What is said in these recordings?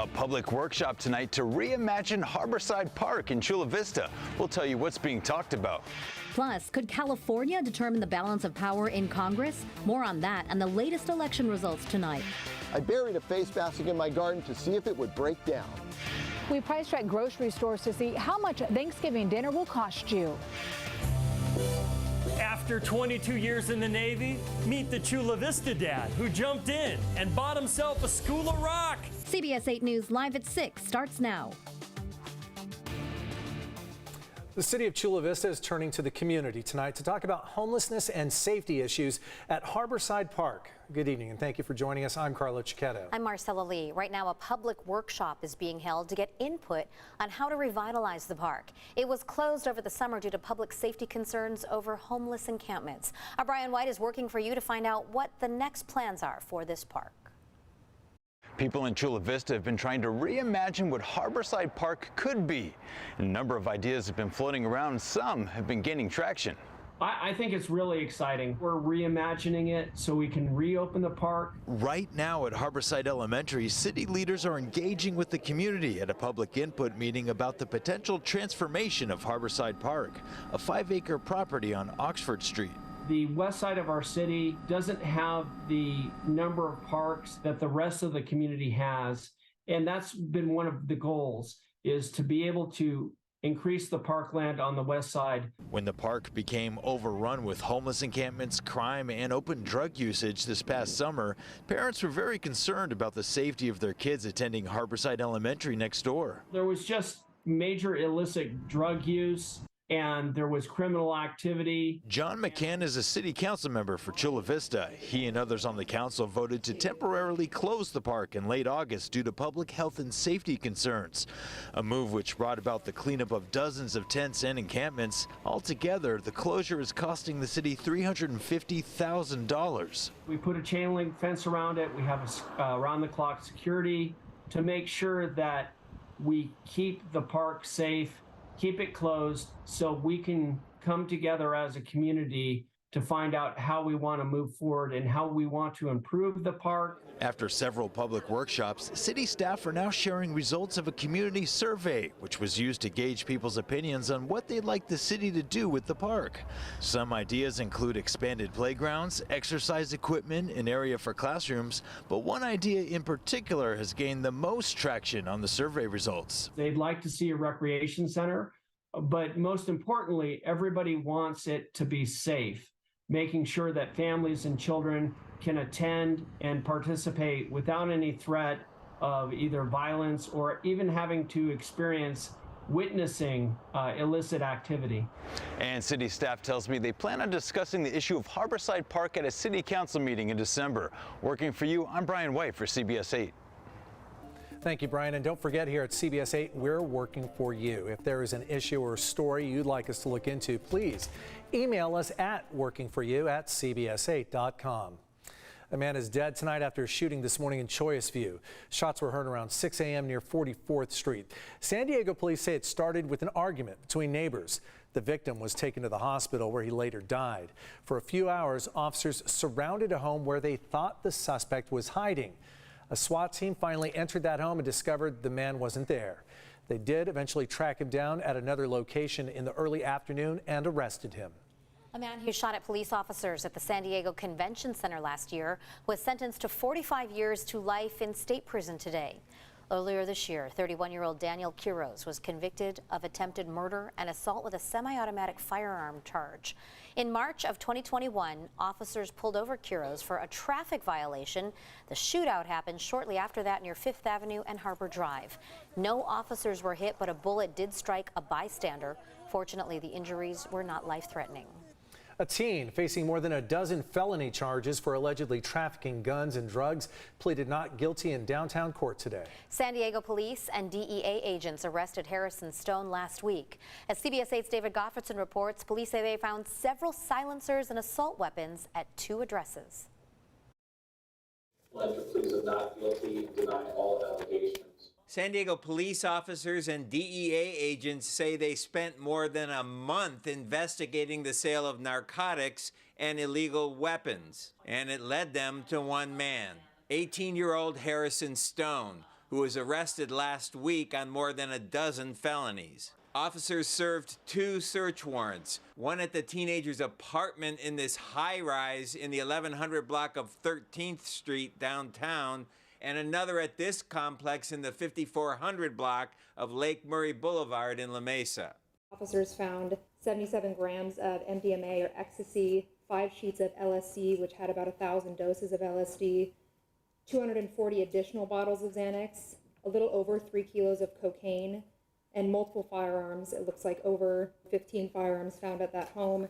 A public workshop tonight to reimagine Harborside Park in Chula Vista. We'll tell you what's being talked about. Plus, could California determine the balance of power in Congress? More on that and the latest election results tonight. I buried a face mask in my garden to see if it would break down. We price check grocery stores to see how much Thanksgiving dinner will cost you. After 22 years in the Navy, meet the Chula Vista dad who jumped in and bought himself a school of rock. CBS 8 News Live at 6 starts now. The city of Chula Vista is turning to the community tonight to talk about homelessness and safety issues at Harborside Park. Good evening and thank you for joining us. I'm Carlo Cicchetto. I'm Marcella Lee. Right now, a public workshop is being held to get input on how to revitalize the park. It was closed over the summer due to public safety concerns over homeless encampments. Our Brian White is working for you to find out what the next plans are for this park. People in Chula Vista have been trying to reimagine what Harborside Park could be. A number of ideas have been floating around. Some have been gaining traction. I think it's really exciting. We're reimagining it so we can reopen the park. Right now at Harborside Elementary, city leaders are engaging with the community at a public input meeting about the potential transformation of Harborside Park, a 5-acre property on Oxford Street. The west side of our city doesn't have the number of parks that the rest of the community has, and that's been one of the goals, is to be able to increase the parkland on the west side. When the park became overrun with homeless encampments, crime, and open drug usage this past summer, parents were very concerned about the safety of their kids attending Harborside Elementary next door. There was just major illicit drug use, and there was criminal activity. John McCann is a city council member for Chula Vista. He and others on the council voted to temporarily close the park in late August due to public health and safety concerns, a move which brought about the cleanup of dozens of tents and encampments. Altogether, the closure is costing the city $350,000. We put a chain link fence around it. We have around-the-clock security to make sure that we keep the park safe, keep it closed, so we can come together as a community to find out how we want to move forward and how we want to improve the park. After several public workshops, city staff are now sharing results of a community survey, which was used to gauge people's opinions on what they'd like the city to do with the park. Some ideas include expanded playgrounds, exercise equipment, an area for classrooms, but one idea in particular has gained the most traction on the survey results. They'd like to see a recreation center, but most importantly, everybody wants it to be safe, making sure that families and children can attend and participate without any threat of either violence or even having to experience witnessing illicit activity. And city staff tells me they plan on discussing the issue of Harborside Park at a city council meeting in December. Working for you, I'm Brian White for CBS 8. Thank you, Brian. And don't forget, here at CBS 8, we're working for you. If there is an issue or story you'd like us to look into, please email us at workingforyou@cbs8.com. A man is dead tonight after a shooting this morning in Choice View. Shots were heard around 6 a.m. near 44th Street. San Diego police say it started with an argument between neighbors. The victim was taken to the hospital where he later died. For a few hours, officers surrounded a home where they thought the suspect was hiding. A SWAT team finally entered that home and discovered the man wasn't there. They did eventually track him down at another location in the early afternoon and arrested him. A man who shot at police officers at the San Diego Convention Center last year was sentenced to 45 years to life in state prison today. Earlier this year, 31-year-old Daniel Quiroz was convicted of attempted murder and assault with a semi-automatic firearm charge. In March of 2021, officers pulled over Quiroz for a traffic violation. The shootout happened shortly after that near Fifth Avenue and Harbor Drive. No officers were hit, but a bullet did strike a bystander. Fortunately, the injuries were not life-threatening. A teen facing more than a dozen felony charges for allegedly trafficking guns and drugs pleaded not guilty in downtown court today. San Diego police and DEA agents arrested Harrison Stone last week. As CBS 8's David Gottfredson reports, police say they found several silencers and assault weapons at 2 addresses. Pledge of pleas of not guilty, deny all allegations. San Diego police officers and DEA agents say they spent more than a month investigating the sale of narcotics and illegal weapons, and it led them to one man, 18-year-old Harrison Stone, who was arrested last week on more than a dozen felonies. Officers served 2 search warrants, one at the teenager's apartment in this high-rise in the 1100 block of 13th Street downtown, and another at this complex in the 5400 block of Lake Murray Boulevard in La Mesa. Officers found 77 grams of MDMA or ecstasy, 5 sheets of LSD, which had about 1,000 doses of LSD, 240 additional bottles of Xanax, a little over 3 kilos of cocaine, and multiple firearms. It looks like over 15 firearms found at that home,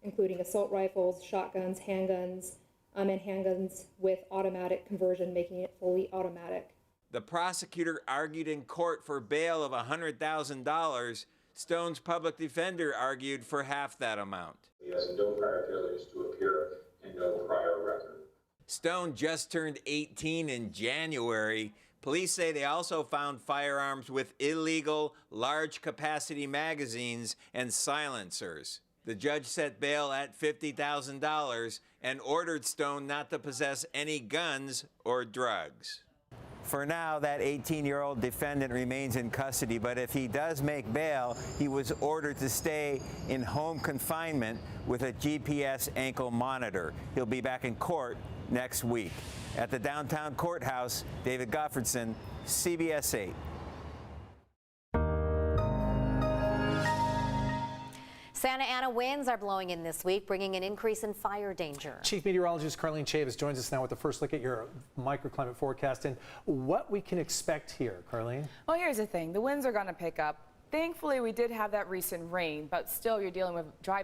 including assault rifles, shotguns, handguns, and handguns with automatic conversion, making it fully automatic. The prosecutor argued in court for bail of $100,000. Stone's public defender argued for half that amount. He has no prior failures to appear and no prior record. Stone just turned 18 in January. Police say they also found firearms with illegal, large-capacity magazines and silencers. The judge set bail at $50,000 and ordered Stone not to possess any guns or drugs. For now, that 18-year-old defendant remains in custody, but if he does make bail, he was ordered to stay in home confinement with a GPS ankle monitor. He'll be back in court next week. At the downtown courthouse, David Goffredson, CBS 8. Santa Ana winds are blowing in this week, bringing an increase in fire danger. Chief Meteorologist Carlene Chavis joins us now with the first look at your microclimate forecast and what we can expect here. Carlene? Well, here's the thing. The winds are going to pick up. Thankfully, we did have that recent rain, but still you're dealing with dry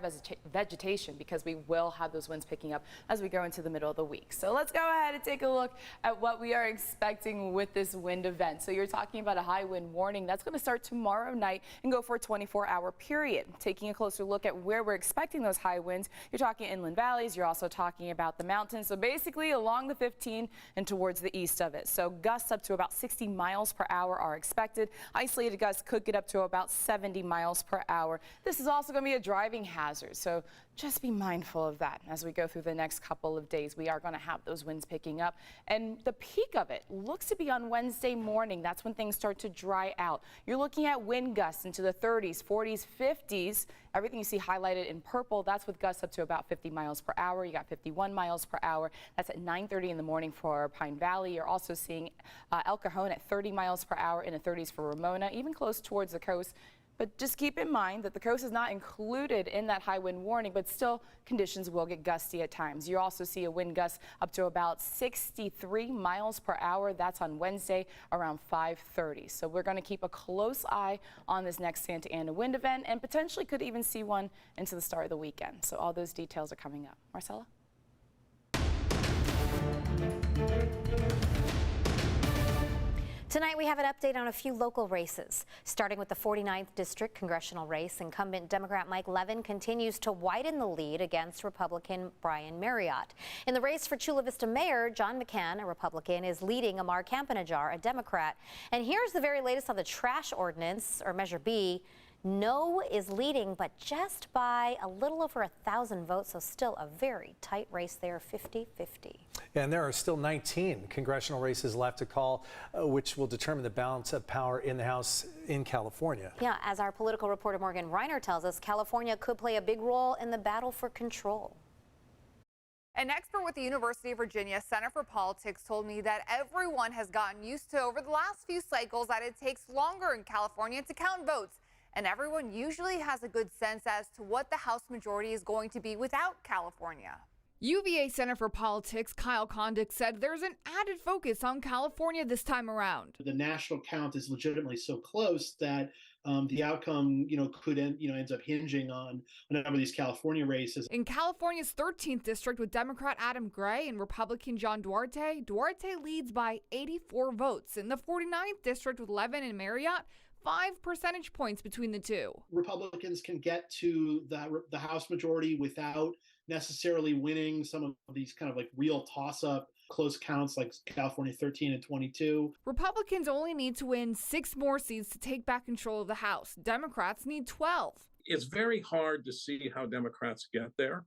vegetation because we will have those winds picking up as we go into the middle of the week. So let's go ahead and take a look at what we are expecting with this wind event. So you're talking about a high wind warning. That's going to start tomorrow night and go for a 24-hour period. Taking a closer look at where we're expecting those high winds, you're talking inland valleys, you're also talking about the mountains. So basically along the 15 and towards the east of it. So gusts up to about 60 miles per hour are expected. Isolated gusts could get up to about 70 miles per hour. This is also going to be a driving hazard, so just be mindful of that as we go through the next couple of days. We are going to have those winds picking up, and the peak of it looks to be on Wednesday morning. That's when things start to dry out. You're looking at wind gusts into the 30s, 40s, 50s. Everything you see highlighted in purple, that's with gusts up to about 50 miles per hour. You got 51 miles per hour. That's at 9:30 in the morning for Pine Valley. You're also seeing El Cajon at 30 miles per hour, in the 30s for Ramona, even close towards the coast. But just keep in mind that the coast is not included in that high wind warning, but still conditions will get gusty at times. You also see a wind gust up to about 63 miles per hour. That's on Wednesday around 5:30. So we're going to keep a close eye on this next Santa Ana wind event and potentially could even see one into the start of the weekend. So all those details are coming up. Marcella? Tonight we have an update on a few local races. Starting with the 49th District congressional race, incumbent Democrat Mike Levin continues to widen the lead against Republican Brian Marriott. In the race for Chula Vista Mayor, John McCann, a Republican, is leading Amar Campanajjar, a Democrat. And here's the very latest on the trash ordinance, or Measure B. No is leading, but just by a little over 1,000 votes, so still a very tight race there, 50-50. And there are still 19 congressional races left to call, which will determine the balance of power in the House in California. Yeah, as our political reporter Morgan Reiner tells us, California could play a big role in the battle for control. An expert with the University of Virginia Center for Politics told me that everyone has gotten used to over the last few cycles that it takes longer in California to count votes. And everyone usually has a good sense as to what the House majority is going to be without California. UVA Center for Politics Kyle Kondik said there's an added focus on California this time around. The national count is legitimately so close that the outcome, could ends up hinging on a number of these California races. In California's 13th district with Democrat Adam Gray and Republican John Duarte, Duarte leads by 84 votes. In the 49th district with Levin and Marriott, 5 percentage points between the two. Republicans can get to the House majority without necessarily winning some of these kind of like real toss-up close counts like California 13 and 22. Republicans only need to win 6 more seats to take back control of the House. Democrats need 12. It's very hard to see how Democrats get there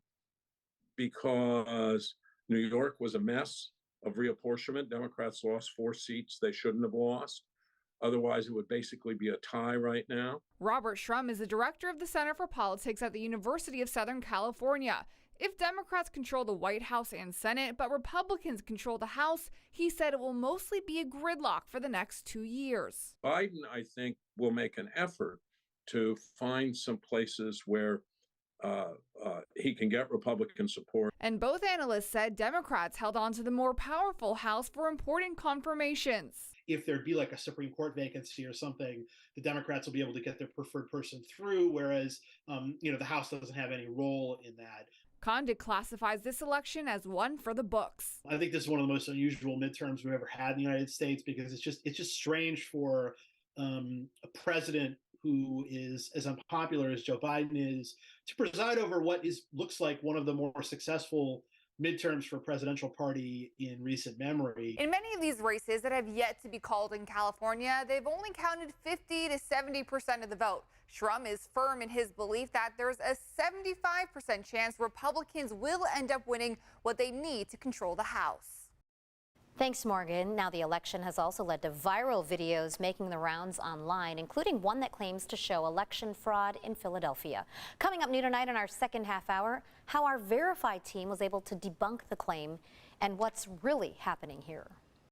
because New York was a mess. of reapportionment. Democrats lost 4 seats they shouldn't have lost. Otherwise, it would basically be a tie right now. Robert Shrum is the director of the Center for Politics at the University of Southern California. If Democrats control the White House and Senate, but Republicans control the House, he said it will mostly be a gridlock for the next 2 years. Biden, I think, will make an effort to find some places where he can get Republican support. And both analysts said Democrats held on to the more powerful House for important confirmations. If there'd be like a Supreme Court vacancy or something, the Democrats will be able to get their preferred person through, whereas, the House doesn't have any role in that. Condit classifies this election as one for the books. I think this is one of the most unusual midterms we've ever had in the United States, because it's just strange for a president who is as unpopular as Joe Biden is to preside over what looks like one of the more successful midterms for a presidential party in recent memory. In many of these races that have yet to be called in California, they've only counted 50 to 70% of the vote. Shrum is firm in his belief that there's a 75% chance Republicans will end up winning what they need to control the House. Thanks, Morgan. Now, the election has also led to viral videos making the rounds online, including one that claims to show election fraud in Philadelphia. Coming up new tonight in our second half hour, how our Verify team was able to debunk the claim and what's really happening here.